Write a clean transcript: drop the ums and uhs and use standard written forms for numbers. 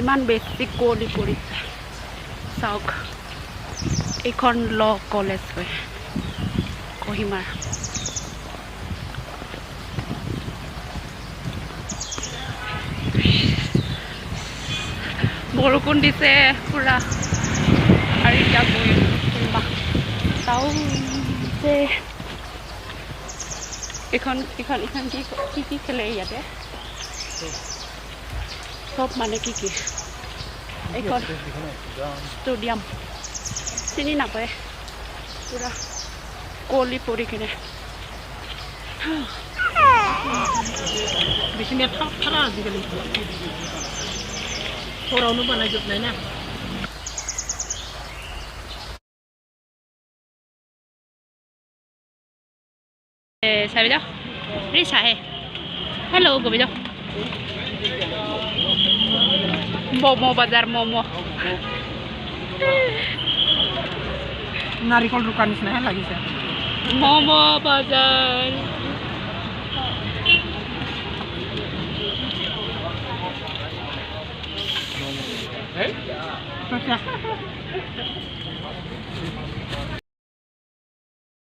ইমান বেছি কুঁৱলী পৰিছে চাওক এইখন ল কলেজ হয় কহিমাৰ বৰষুণ দিছে পুৰা আৰু এতিয়া গৈ চাও যে এখন কি খেলে ইয়াতে সব মানে কি এইখন ষ্টেডিয়াম চিনি নাপায় পুৰা কুঁৱলী পৰি কিনে बिसोरनिया थारा आजिखालि हरावनो बानायजोबनाय ना sao vậy Drisha hey hello cô bây giờ momo bazar momo नारिकल दुकान निচিনা লাগিছে momo bazar